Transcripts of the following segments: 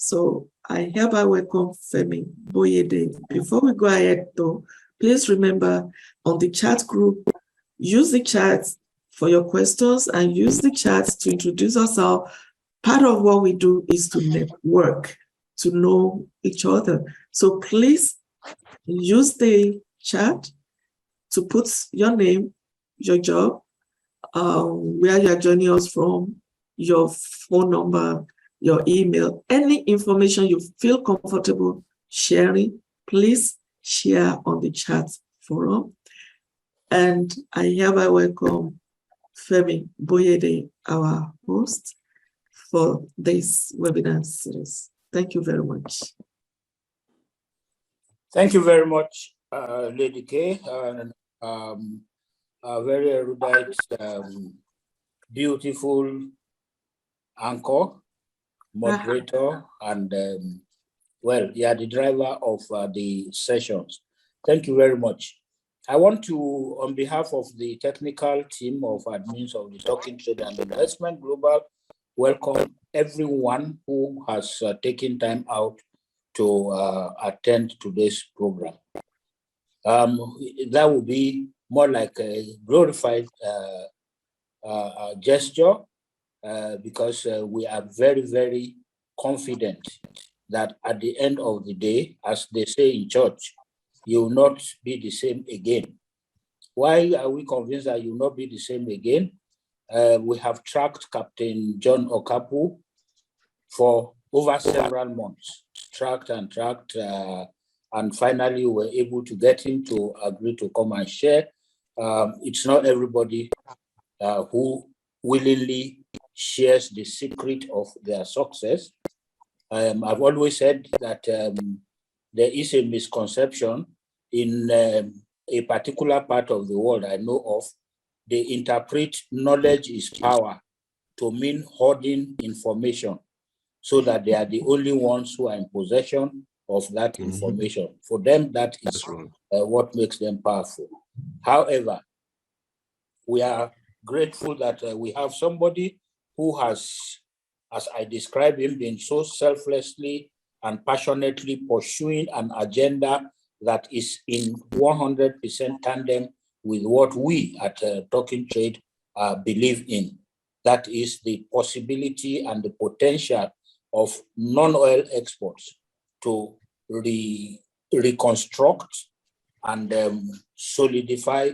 So I hereby welcome Femi Boyede. Before we go ahead though, please remember on the chat group, use the chat for your questions and use the chat to introduce ourselves. Part of what we do is to network, to know each other. So please use the chat to put your name, your job, where you're joining us from, your phone number, your email, any information you feel comfortable sharing, please share on the chat forum. And I hereby welcome Femi Boyede, our host for this webinar series. Thank you very much. Thank you very much, Lady K. A very erudite, beautiful anchor, moderator, and well, you are the driver of the sessions. Thank you very much. I want to, on behalf of the technical team of admins of the Talking Trade and Investment Global, welcome everyone who has taken time out to attend today's program. That will be more like a glorified gesture because we are very, very confident that at the end of the day, as they say in church, you will not be the same again. Why are we convinced that you will not be the same again? We have tracked Captain John Okapu for over several months, tracked, and finally we were able to get him to agree to come and share. It's not everybody who willingly shares the secret of their success. I've always said that there is a misconception in a particular part of the world I know of. They interpret knowledge is power to mean hoarding information so that they are the only ones who are in possession of that information. For them, that is what makes them powerful. However, we are grateful that we have somebody who has, as I describe him, been so selflessly and passionately pursuing an agenda that is in 100% tandem with what we at Talking Trade believe in. That is the possibility and the potential of non-oil exports to reconstruct and solidify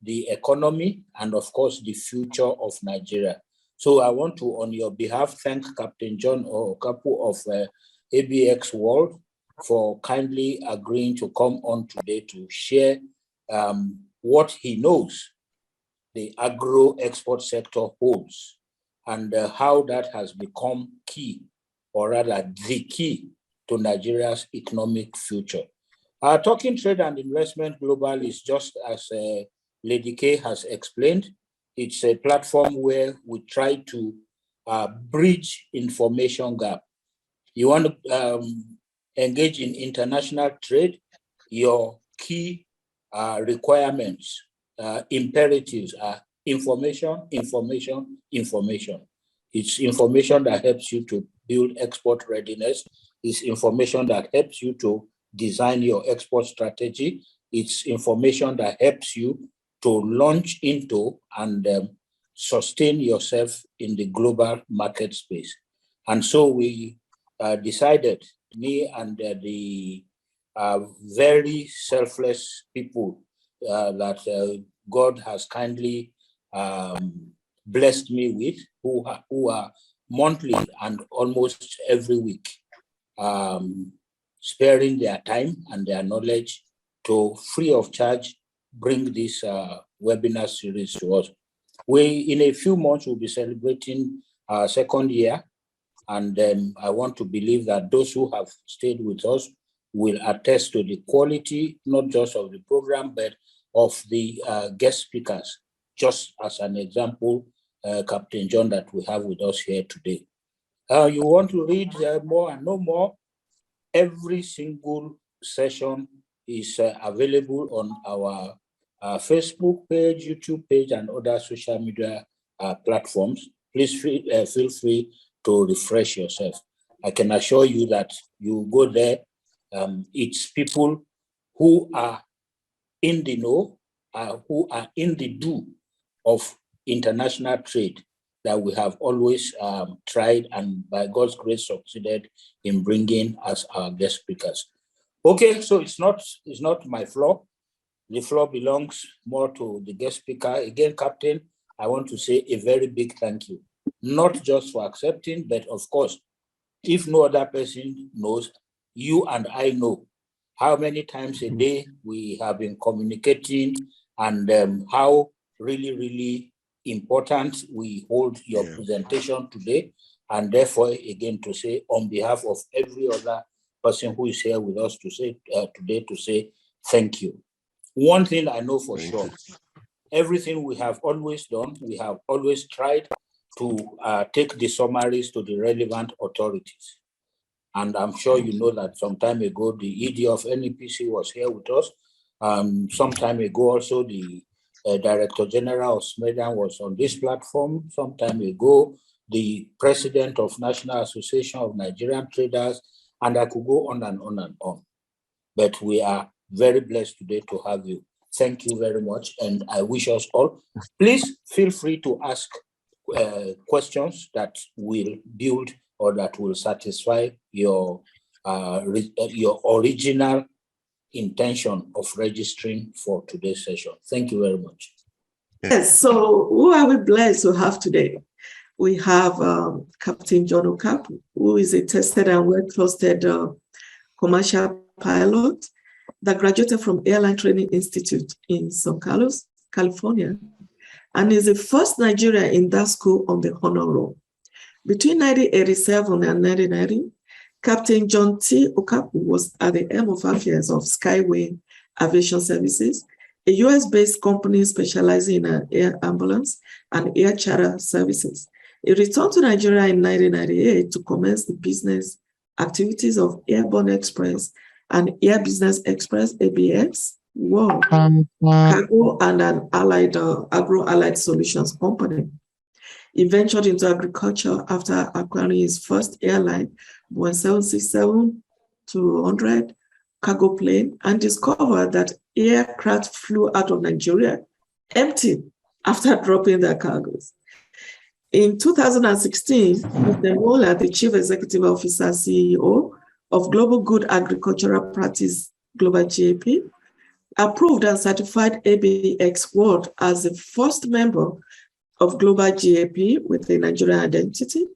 the economy and, of course, the future of Nigeria. So I want to, on your behalf, thank Captain John Okapu of ABX World for kindly agreeing to come on today to share what he knows the agro-export sector holds and how that has become key, or rather the key, to Nigeria's economic future. Talking Trade and Investment Global is just as Lady K has explained. It's a platform where we try to bridge information gap. You want to engage in international trade, your key requirements, imperatives are information, information, information. It's information that helps you to build export readiness. It's information that helps you to design your export strategy. It's information that helps you to launch into and sustain yourself in the global market space. And so we decided, me and the very selfless people that God has kindly blessed me with, who are monthly and almost every week, sparing their time and their knowledge to, free of charge, bring this webinar series to us. We, in a few months, will be celebrating our second year, and I want to believe that those who have stayed with us will attest to the quality, not just of the program, but of the guest speakers, just as an example, Captain John that we have with us here today. You want to read more and know more? Every single session is available on our Facebook page, YouTube page, and other social media platforms. Please feel free to refresh yourself. I can assure you that you go there, it's people who are in the know, who are in the do of international trade that we have always tried and by God's grace succeeded in bringing as our guest speakers. Okay, so it's not my floor. The floor belongs more to the guest speaker. Again, Captain, I want to say a very big thank you, not just for accepting, but of course, if no other person knows, you and I know how many times a day we have been communicating and how really important we hold your presentation today. And therefore, again, to say on behalf of every other person who is here with us to say today, to say thank you. One thing I know for sure, everything we have always done, we have always tried to take the summaries to the relevant authorities. And I'm sure you know that some time ago, the ED of NEPC was here with us. Some time ago also, the Director General of SMEDAN was on this platform. Some time ago, the President of National Association of Nigerian Traders, and I could go on and on and on. But we are very blessed today to have you. Thank you very much. And I wish us all, please feel free to ask questions that will build or that will satisfy your original intention of registering for today's session. Thank you very much. Yes, so who are we blessed to have today? We have Captain John Okapu, who is a tested and well-trusted commercial pilot that graduated from Airline Training Institute in San Carlos, California, and is the first Nigerian in that school on the honor roll. Between 1987 and 1990, Captain John T. Okapu was at the helm of affairs of Skyway Aviation Services, a US-based company specializing in air ambulance and air charter services. He returned to Nigeria in 1998 to commence the business activities of Airborne Express and Air Business Express, ABX, World, Cargo, and an allied agro-allied solutions company. He ventured into agriculture after acquiring his first airline, Boeing 767-200 cargo plane, and discovered that aircraft flew out of Nigeria empty after dropping their cargoes. In 2016, Mr. Mola, the Chief Executive Officer, CEO of Global Good Agricultural Practice, Global GAP, approved and certified ABX World as the first member of Global GAP with a Nigerian identity.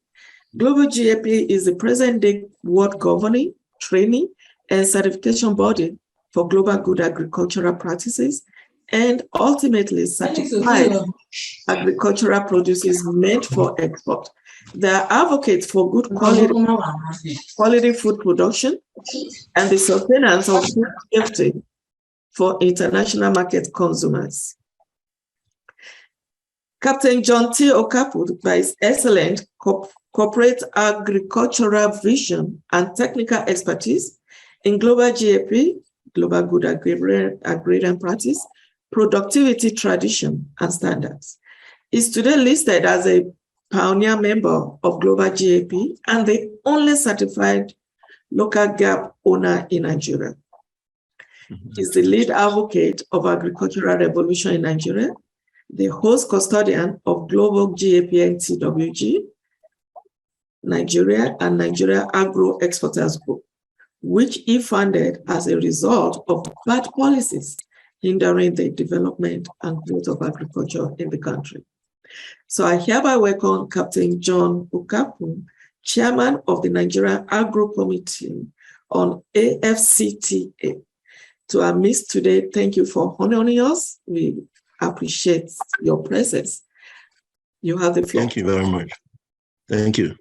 Global GAP is the present-day world governing, training, and certification body for global good agricultural practices and ultimately certified agricultural produces meant for export. They are advocates for good quality food production and the sustenance of food safety for international market consumers. Captain John T. Okapu, by his excellent corporate agricultural vision and technical expertise in global GAP, global good agrarian practice, productivity tradition and standards, is today listed as a pioneer member of global GAP and the only certified local gap owner in Nigeria. Is the lead advocate of agricultural revolution in Nigeria, the host custodian of Global GAP and TWG, Nigeria and Nigeria Agro-Exports Group, which he funded as a result of bad policies hindering the development and growth of agriculture in the country. So I hereby welcome Captain John Okapu, Chairman of the Nigerian Agro Committee on AFCTA, to our midst today. Thank you for honoring us. We appreciate your presence. You have the floor. Thank you very much. Thank you.